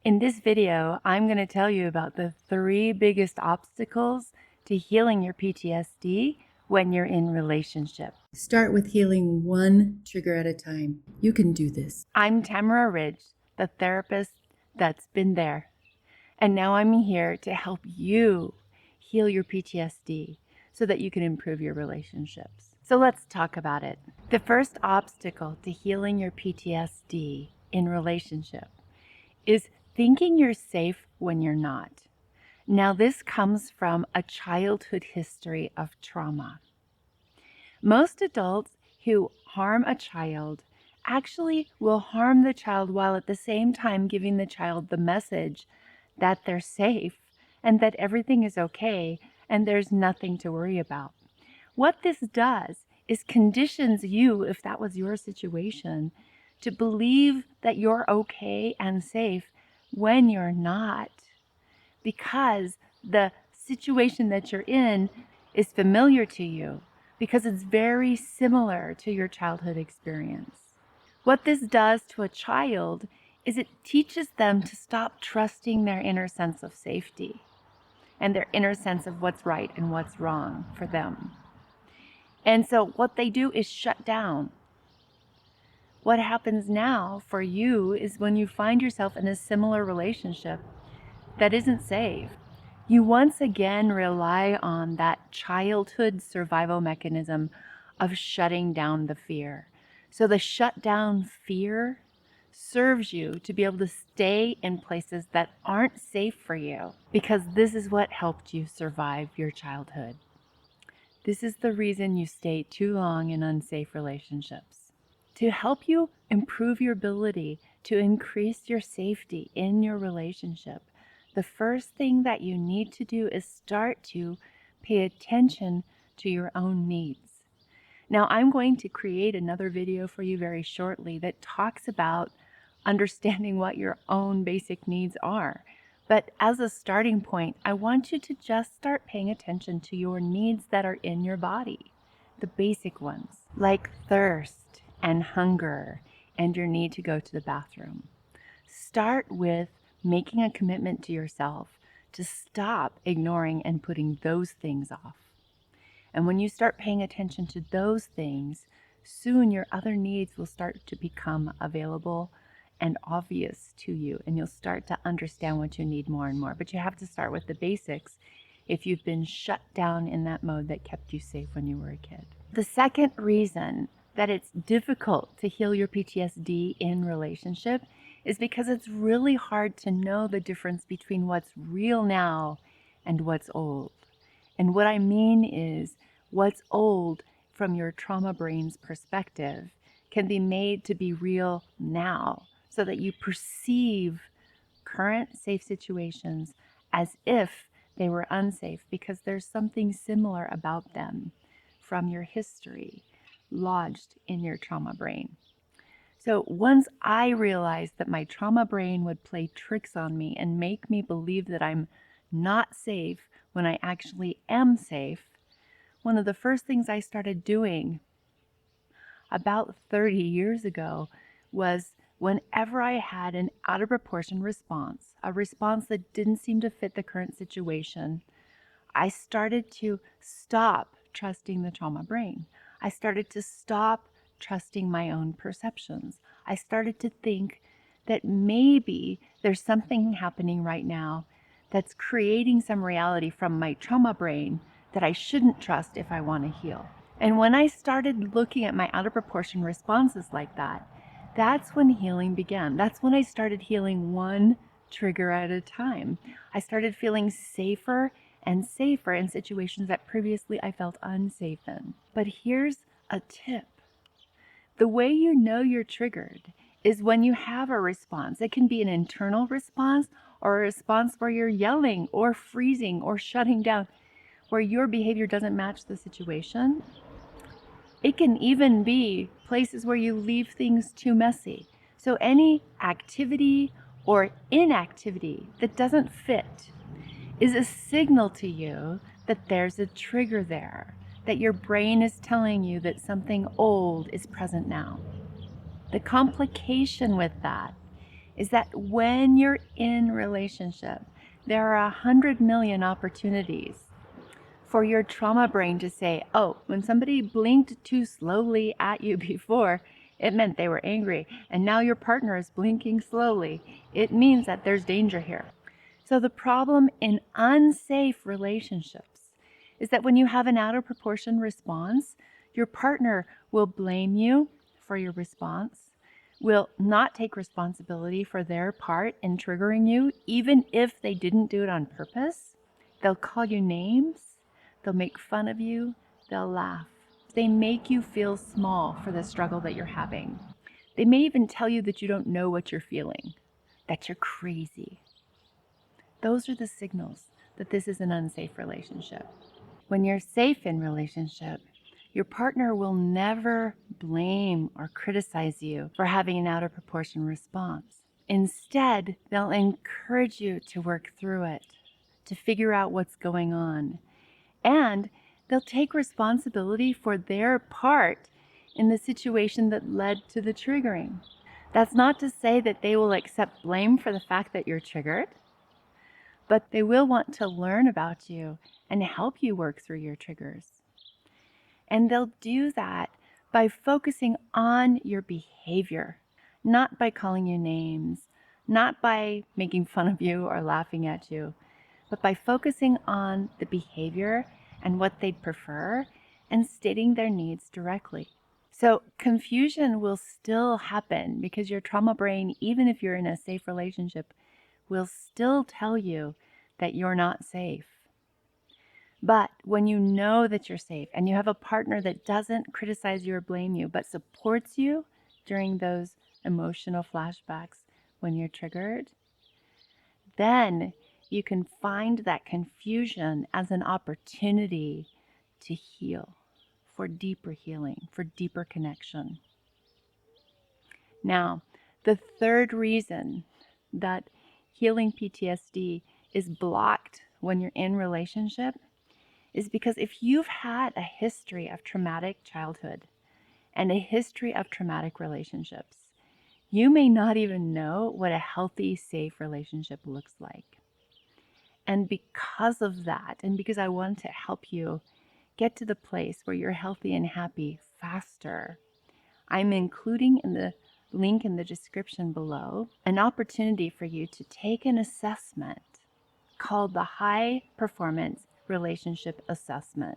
In this video, I'm going to tell you about the 3 biggest obstacles to healing your PTSD when you're in relationship. Start with healing one trigger at a time. You can do this. I'm Tamara Ridge, the therapist that's been there. And now I'm here to help you heal your PTSD so that you can improve your relationships. So let's talk about it. The first obstacle to healing your PTSD in relationship is thinking you're safe when you're not. Now, this comes from a childhood history of trauma. Most adults who harm a child actually will harm the child while at the same time giving the child the message that they're safe and that everything is okay and there's nothing to worry about. What this does is conditions you, if that was your situation, to believe that you're okay and safe when you're not, because the situation that you're in is familiar to you, because it's very similar to your childhood experience. What this does to a child is it teaches them to stop trusting their inner sense of safety and their inner sense of what's right and what's wrong for them. And so what they do is shut down. What happens now for you is when you find yourself in a similar relationship that isn't safe, you once again rely on that childhood survival mechanism of shutting down the fear. So the shut down fear serves you to be able to stay in places that aren't safe for you, because this is what helped you survive your childhood. This is the reason you stay too long in unsafe relationships. To help you improve your ability to increase your safety in your relationship, the first thing that you need to do is start to pay attention to your own needs. Now, I'm going to create another video for you very shortly that talks about understanding what your own basic needs are. But as a starting point, I want you to just start paying attention to your needs that are in your body, the basic ones, like thirst and hunger and your need to go to the bathroom. Start with making a commitment to yourself to stop ignoring and putting those things off. And when you start paying attention to those things, soon your other needs will start to become available and obvious to you, and you'll start to understand what you need more and more. But you have to start with the basics if you've been shut down in that mode that kept you safe when you were a kid. The second reason that it's difficult to heal your PTSD in relationship is because it's really hard to know the difference between what's real now and what's old. And what I mean is, what's old from your trauma brain's perspective can be made to be real now, so that you perceive current safe situations as if they were unsafe because there's something similar about them from your history lodged in your trauma brain. So once I realized that my trauma brain would play tricks on me and make me believe that I'm not safe when I actually am safe, one of the first things I started doing about 30 years ago was, whenever I had an out of proportion response, a response that didn't seem to fit the current situation, I started to stop trusting the trauma brain. I started to stop trusting my own perceptions. I started to think that maybe there's something happening right now that's creating some reality from my trauma brain that I shouldn't trust if I want to heal. And when I started looking at my out of proportion responses like that, that's when healing began. That's when I started healing one trigger at a time. I started feeling safer and safer in situations that previously I felt unsafe in. But here's a tip. The way you know you're triggered is when you have a response. It can be an internal response or a response where you're yelling or freezing or shutting down, where your behavior doesn't match the situation. It can even be places where you leave things too messy. So any activity or inactivity that doesn't fit is a signal to you that there's a trigger there, that your brain is telling you that something old is present now. The complication with that is that when you're in relationship, there are 100 million opportunities for your trauma brain to say, oh, when somebody blinked too slowly at you before, it meant they were angry. And now your partner is blinking slowly. It means that there's danger here. So the problem in unsafe relationships is that when you have an out of proportion response, your partner will blame you for your response, will not take responsibility for their part in triggering you, even if they didn't do it on purpose. They'll call you names, they'll make fun of you, they'll laugh. They make you feel small for the struggle that you're having. They may even tell you that you don't know what you're feeling, that you're crazy. Those are the signals that this is an unsafe relationship. When you're safe in relationship, your partner will never blame or criticize you for having an out of proportion response. Instead, they'll encourage you to work through it, to figure out what's going on, and they'll take responsibility for their part in the situation that led to the triggering. That's not to say that they will accept blame for the fact that you're triggered, but they will want to learn about you and help you work through your triggers. And they'll do that by focusing on your behavior, not by calling you names, not by making fun of you or laughing at you, but by focusing on the behavior and what they'd prefer and stating their needs directly. So confusion will still happen because your trauma brain, even if you're in a safe relationship, will still tell you that you're not safe. But when you know that you're safe and you have a partner that doesn't criticize you or blame you, but supports you during those emotional flashbacks when you're triggered, then you can find that confusion as an opportunity to heal, for deeper healing, for deeper connection. Now, the third reason that healing PTSD is blocked when you're in relationship is because if you've had a history of traumatic childhood and a history of traumatic relationships, you may not even know what a healthy, safe relationship looks like. And because of that, and because I want to help you get to the place where you're healthy and happy faster, I'm including in the link in the description below an opportunity for you to take an assessment called the High Performance Relationship Assessment.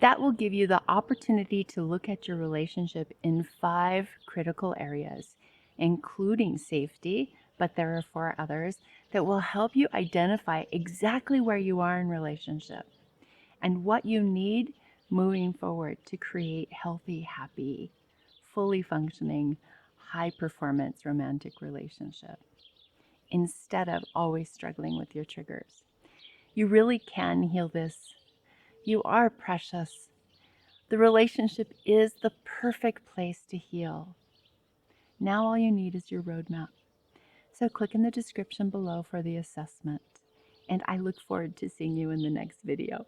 That will give you the opportunity to look at your relationship in 5 critical areas, including safety, but there are 4 others that will help you identify exactly where you are in relationship and what you need moving forward to create healthy, happy, fully functioning, high-performance romantic relationship instead of always struggling with your triggers. You really can heal this. You are precious. The relationship is the perfect place to heal. Now all you need is your roadmap. So click in the description below for the assessment, and I look forward to seeing you in the next video.